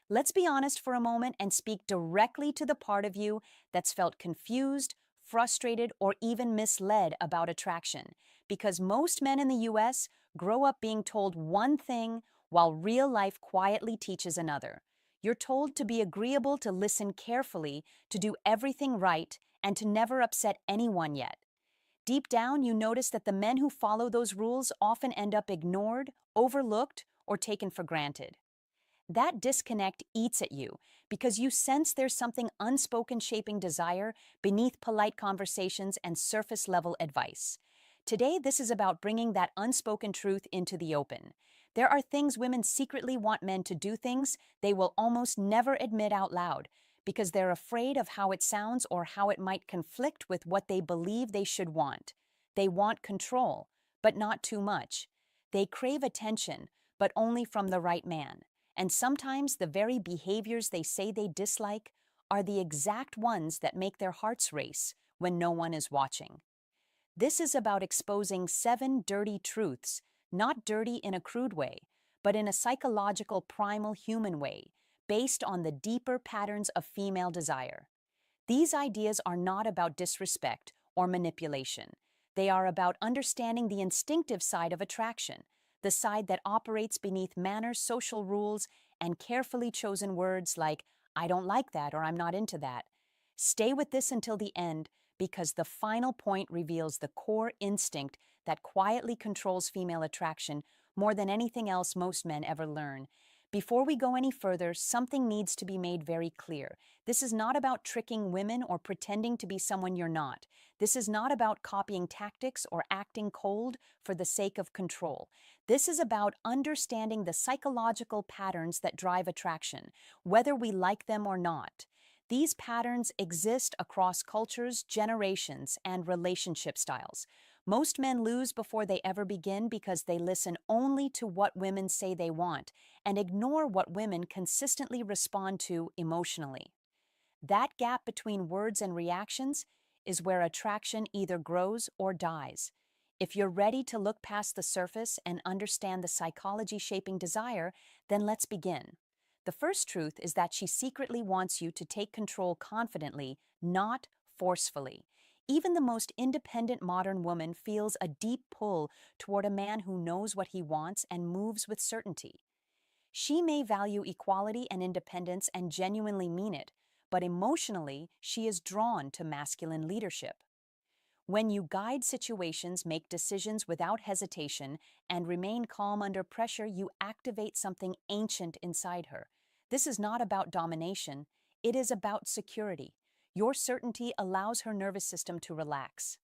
Let's be honest for a moment and speak directly to the part of you that's felt confused, frustrated, or even misled about attraction. Because most men in the US grow up being told one thing while real life quietly teaches another. You're told to be agreeable, to listen carefully, to do everything right, and to never upset anyone yet. Deep down, you notice that the men who follow those rules often end up ignored, overlooked, or taken for granted. That disconnect eats at you because you sense there's something unspoken shaping desire beneath polite conversations and surface level advice. Today, this is about bringing that unspoken truth into the open. There are things women secretly want men to do, things they will almost never admit out loud because they're afraid of how it sounds or how it might conflict with what they believe they should want. They want control, but not too much. They crave attention, but only from the right man. And sometimes the very behaviors they say they dislike are the exact ones that make their hearts race when no one is watching. This is about exposing 7 dirty truths, not dirty in a crude way, but in a psychological, primal human way, based on the deeper patterns of female desire. These ideas are not about disrespect or manipulation. They are about understanding the instinctive side of attraction, the side that operates beneath manners, social rules, and carefully chosen words like, I don't like that or I'm not into that. Stay with this until the end because the final point reveals the core instinct that quietly controls female attraction more than anything else most men ever learn. Before we go any further, something needs to be made very clear. This is not about tricking women or pretending to be someone you're not. This is not about copying tactics or acting cold for the sake of control. This is about understanding the psychological patterns that drive attraction, whether we like them or not. These patterns exist across cultures, generations, and relationship styles. Most men lose before they ever begin because they listen only to what women say they want and ignore what women consistently respond to emotionally. That gap between words and reactions is where attraction either grows or dies. If you're ready to look past the surface and understand the psychology shaping desire, then let's begin. The first truth is that she secretly wants you to take control confidently, not forcefully. Even the most independent modern woman feels a deep pull toward a man who knows what he wants and moves with certainty. She may value equality and independence and genuinely mean it, but emotionally, she is drawn to masculine leadership. When you guide situations, make decisions without hesitation, and remain calm under pressure, you activate something ancient inside her. This is not about domination, it is about security. Your certainty allows her nervous system to relax.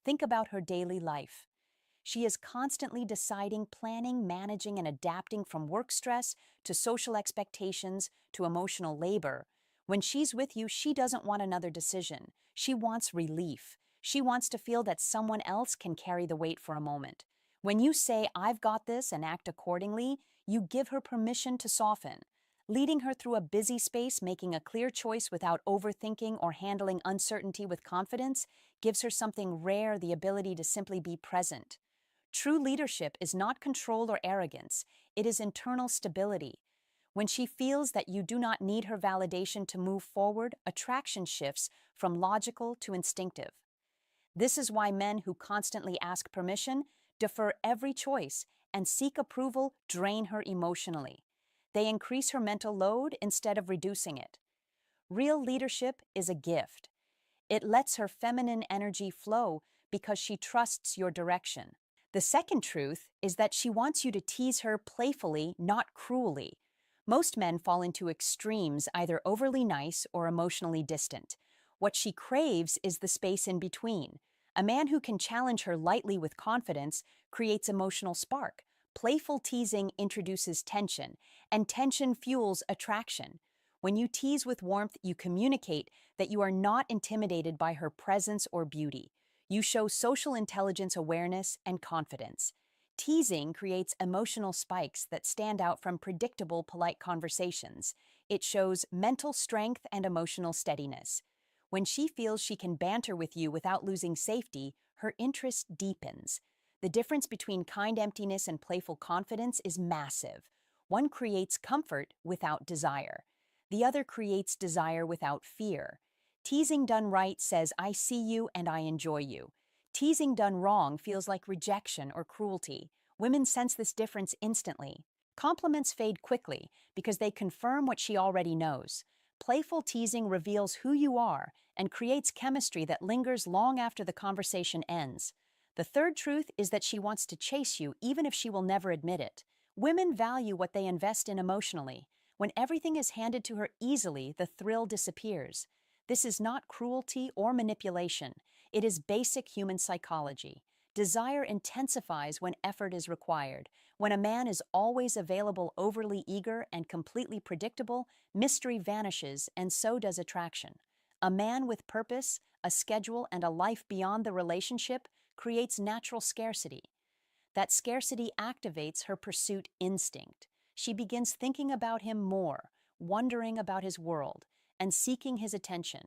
Think about her daily life. She is constantly deciding, planning, managing, and adapting from work stress to social expectations to emotional labor. When she's with you, she doesn't want another decision. She wants relief. She wants to feel that someone else can carry the weight for a moment. When you say, I've got this, and act accordingly, you give her permission to soften. Leading her through a busy space, making a clear choice without overthinking or handling uncertainty with confidence, gives her something rare, the ability to simply be present. True leadership is not control or arrogance, it is internal stability. When she feels that you do not need her validation to move forward, attraction shifts from logical to instinctive. This is why men who constantly ask permission, defer every choice, and seek approval drain her emotionally. They increase her mental load instead of reducing it. Real leadership is a gift. It lets her feminine energy flow because she trusts your direction. The second truth is that she wants you to tease her playfully, not cruelly. Most men fall into extremes, either overly nice or emotionally distant. What she craves is the space in between. A man who can challenge her lightly with confidence creates emotional spark. Playful teasing introduces tension, and tension fuels attraction. When you tease with warmth, you communicate that you are not intimidated by her presence or beauty. You show social intelligence, awareness, and confidence. Teasing creates emotional spikes that stand out from predictable, polite conversations. It shows mental strength and emotional steadiness. When she feels she can banter with you without losing safety, her interest deepens. The difference between kind emptiness and playful confidence is massive. One creates comfort without desire. The other creates desire without fear. Teasing done right says, I see you and I enjoy you. Teasing done wrong feels like rejection or cruelty. Women sense this difference instantly. Compliments fade quickly because they confirm what she already knows. Playful teasing reveals who you are and creates chemistry that lingers long after the conversation ends. The third truth is that she wants to chase you even if she will never admit it. Women value what they invest in emotionally. When everything is handed to her easily, the thrill disappears. This is not cruelty or manipulation. It is basic human psychology. Desire intensifies when effort is required. When a man is always available, overly eager, and completely predictable, mystery vanishes, and so does attraction. A man with purpose, a schedule, and a life beyond the relationship creates natural scarcity. That scarcity activates her pursuit instinct. She begins thinking about him more, wondering about his world, and seeking his attention.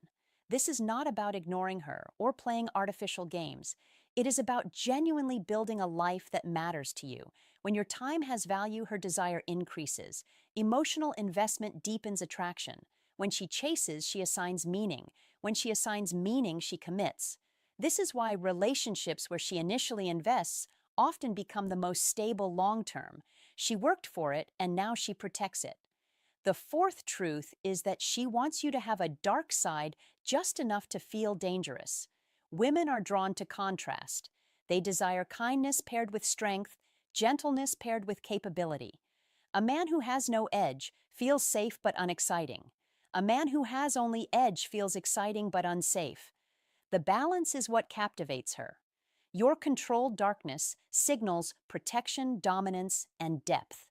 This is not about ignoring her or playing artificial games. It is about genuinely building a life that matters to you. When your time has value, her desire increases. Emotional investment deepens attraction. When she chases, she assigns meaning. When she assigns meaning, she commits. This is why relationships where she initially invests often become the most stable long-term. She worked for it, and now she protects it. The fourth truth is that she wants you to have a dark side just enough to feel dangerous. Women are drawn to contrast. They desire kindness paired with strength, gentleness paired with capability. A man who has no edge feels safe but unexciting. A man who has only edge feels exciting but unsafe. The balance is what captivates her. Your controlled darkness signals protection, dominance, and depth.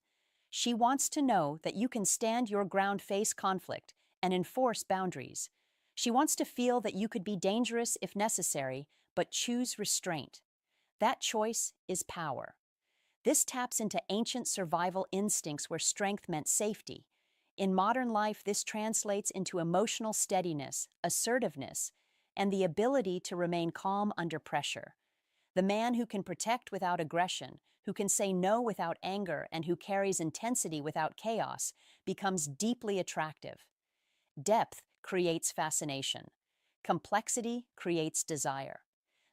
She wants to know that you can stand your ground, face conflict, and enforce boundaries. She wants to feel that you could be dangerous if necessary, but choose restraint. That choice is power. This taps into ancient survival instincts where strength meant safety. In modern life, this translates into emotional steadiness, assertiveness, and the ability to remain calm under pressure. The man who can protect without aggression, who can say no without anger, and who carries intensity without chaos becomes deeply attractive. Depth creates fascination. Complexity creates desire.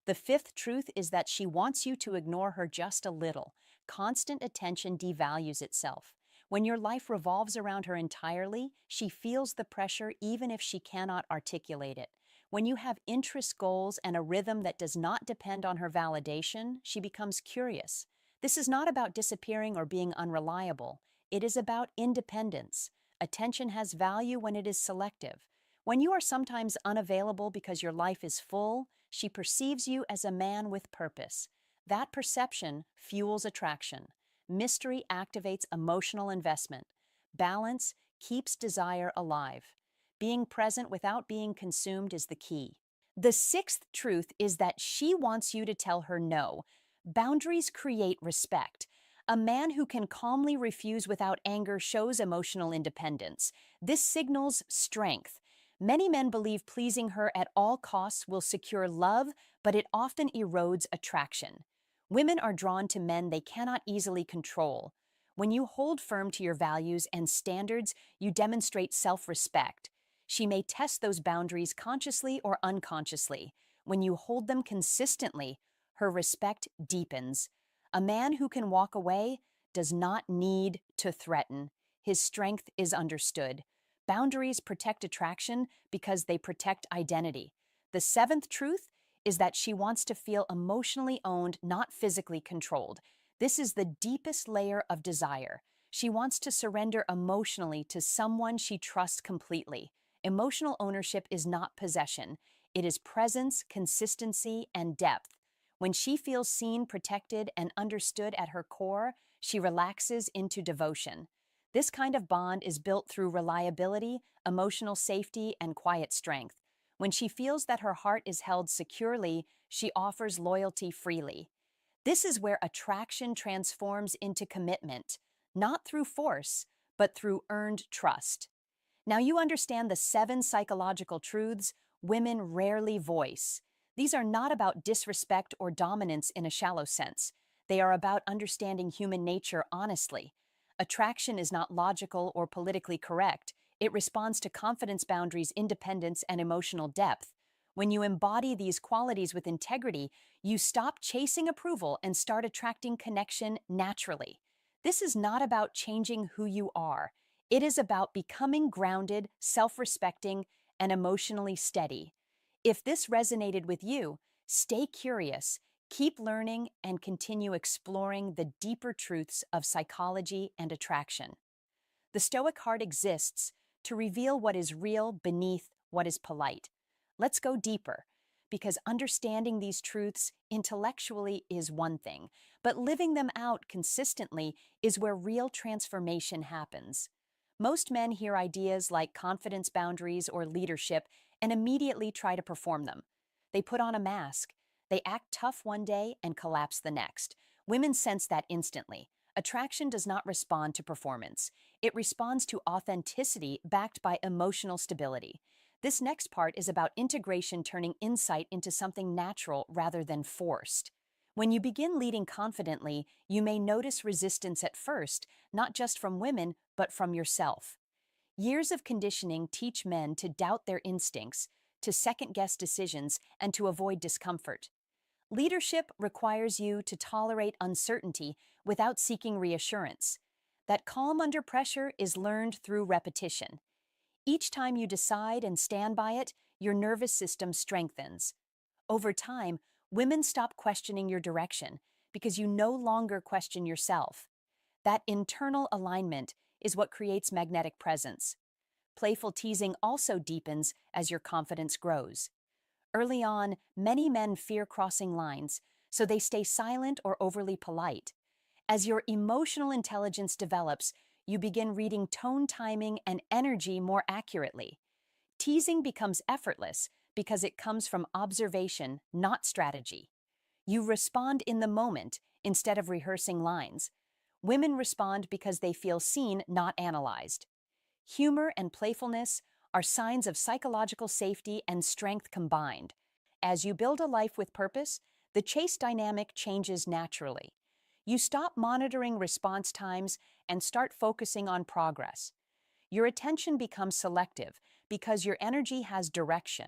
The fifth truth is that she wants you to ignore her just a little. Constant attention devalues itself. When your life revolves around her entirely, she feels the pressure even if she cannot articulate it. When you have interest, goals, and a rhythm that does not depend on her validation, she becomes curious. This is not about disappearing or being unreliable. It is about independence. Attention has value when it is selective. When you are sometimes unavailable because your life is full, she perceives you as a man with purpose. That perception fuels attraction. Mystery activates emotional investment. Balance keeps desire alive. Being present without being consumed is the key. The sixth truth is that she wants you to tell her no. Boundaries create respect. A man who can calmly refuse without anger shows emotional independence. This signals strength. Many men believe pleasing her at all costs will secure love, but it often erodes attraction. Women are drawn to men they cannot easily control. When you hold firm to your values and standards, you demonstrate self-respect. She may test those boundaries consciously or unconsciously. When you hold them consistently, her respect deepens. A man who can walk away does not need to threaten. His strength is understood. Boundaries protect attraction because they protect identity. The seventh truth is that she wants to feel emotionally owned, not physically controlled. This is the deepest layer of desire. She wants to surrender emotionally to someone she trusts completely. Emotional ownership is not possession. It is presence, consistency, and depth. When she feels seen, protected, and understood at her core, she relaxes into devotion. This kind of bond is built through reliability, emotional safety, and quiet strength. When she feels that her heart is held securely, she offers loyalty freely. This is where attraction transforms into commitment, not through force, but through earned trust. Now you understand the 7 psychological truths women rarely voice. These are not about disrespect or dominance in a shallow sense. They are about understanding human nature honestly. Attraction is not logical or politically correct. It responds to confidence boundaries, independence, and emotional depth. When you embody these qualities with integrity, you stop chasing approval and start attracting connection naturally. This is not about changing who you are. It is about becoming grounded, self-respecting, and emotionally steady. If this resonated with you, stay curious, keep learning, and continue exploring the deeper truths of psychology and attraction. The Stoic heart exists to reveal what is real beneath what is polite. Let's go deeper, because understanding these truths intellectually is one thing, but living them out consistently is where real transformation happens. Most men hear ideas like confidence boundaries or leadership and immediately try to perform them. They put on a mask. They act tough one day and collapse the next. Women sense that instantly. Attraction does not respond to performance. It responds to authenticity backed by emotional stability. This next part is about integration, turning insight into something natural rather than forced. When you begin leading confidently, you may notice resistance at first, not just from women, but from yourself. Years of conditioning teach men to doubt their instincts, to second-guess decisions, and to avoid discomfort. Leadership requires you to tolerate uncertainty without seeking reassurance. That calm under pressure is learned through repetition. Each time you decide and stand by it, your nervous system strengthens. Over time, women stop questioning your direction because you no longer question yourself. That internal alignment is what creates magnetic presence. Playful teasing also deepens as your confidence grows. Early on, many men fear crossing lines, so they stay silent or overly polite. As your emotional intelligence develops, you begin reading tone, timing, and energy more accurately. Teasing becomes effortless because it comes from observation, not strategy. You respond in the moment instead of rehearsing lines. Women respond because they feel seen, not analyzed. Humor and playfulness are signs of psychological safety and strength combined. As you build a life with purpose, the chase dynamic changes naturally. You stop monitoring response times and start focusing on progress. Your attention becomes selective because your energy has direction.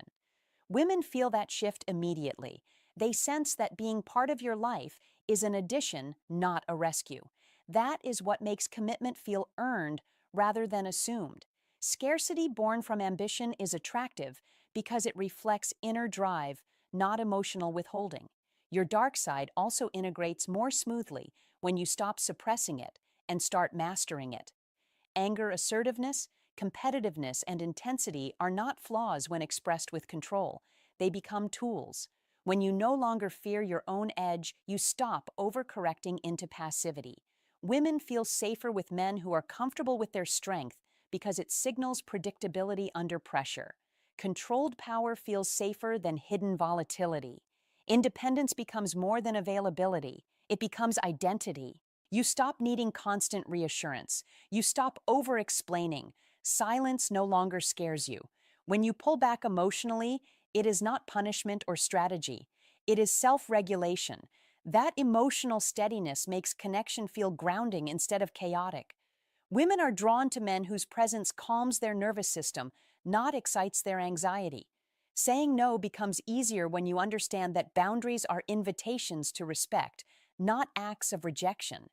Women feel that shift immediately. They sense that being part of your life is an addition, not a rescue. That is what makes commitment feel earned rather than assumed. Scarcity born from ambition is attractive because it reflects inner drive, not emotional withholding. Your dark side also integrates more smoothly when you stop suppressing it and start mastering it. Anger, assertiveness, competitiveness, and intensity are not flaws when expressed with control. They become tools. When you no longer fear your own edge, you stop overcorrecting into passivity. Women feel safer with men who are comfortable with their strength because it signals predictability under pressure. Controlled power feels safer than hidden volatility. Independence becomes more than availability. It becomes identity. You stop needing constant reassurance. You stop over-explaining. Silence no longer scares you. When you pull back emotionally, it is not punishment or strategy. It is self-regulation. That emotional steadiness makes connection feel grounding instead of chaotic. Women are drawn to men whose presence calms their nervous system, not excites their anxiety. Saying no becomes easier when you understand that boundaries are invitations to respect, not acts of rejection.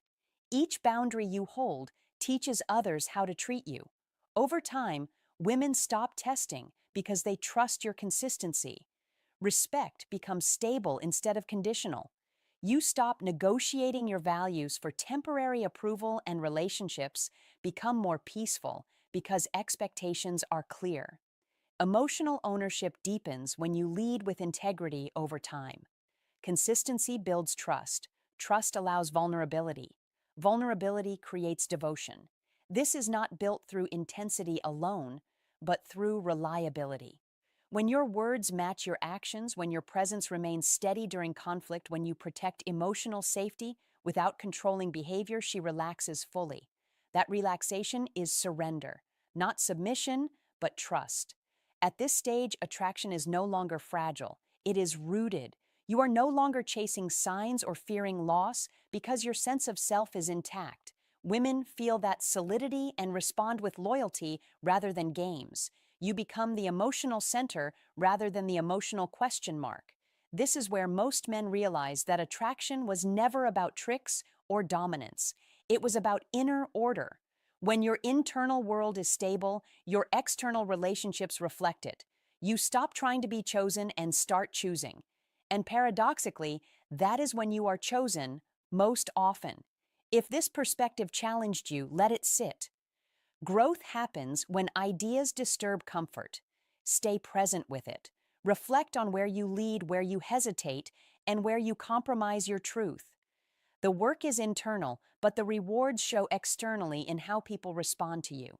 Each boundary you hold teaches others how to treat you. Over time, women stop testing because they trust your consistency. Respect becomes stable instead of conditional. You stop negotiating your values for temporary approval, and relationships become more peaceful because expectations are clear. Emotional ownership deepens when you lead with integrity over time. Consistency builds trust. Trust allows vulnerability. Vulnerability creates devotion. This is not built through intensity alone, but through reliability. When your words match your actions, when your presence remains steady during conflict, when you protect emotional safety without controlling behavior, she relaxes fully. That relaxation is surrender, not submission, but trust. At this stage, attraction is no longer fragile. It is rooted. You are no longer chasing signs or fearing loss because your sense of self is intact. Women feel that solidity and respond with loyalty rather than games. You become the emotional center rather than the emotional question mark. This is where most men realize that attraction was never about tricks or dominance. It was about inner order. When your internal world is stable, your external relationships reflect it. You stop trying to be chosen and start choosing. And paradoxically, that is when you are chosen most often. If this perspective challenged you, let it sit. Growth happens when ideas disturb comfort. Stay present with it. Reflect on where you lead, where you hesitate, and where you compromise your truth. The work is internal, but the rewards show externally in how people respond to you.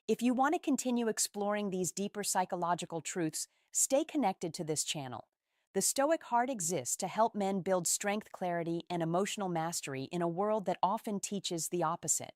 If you want to continue exploring these deeper psychological truths, stay connected to this channel. The Stoic Heart exists to help men build strength, clarity, and emotional mastery in a world that often teaches the opposite.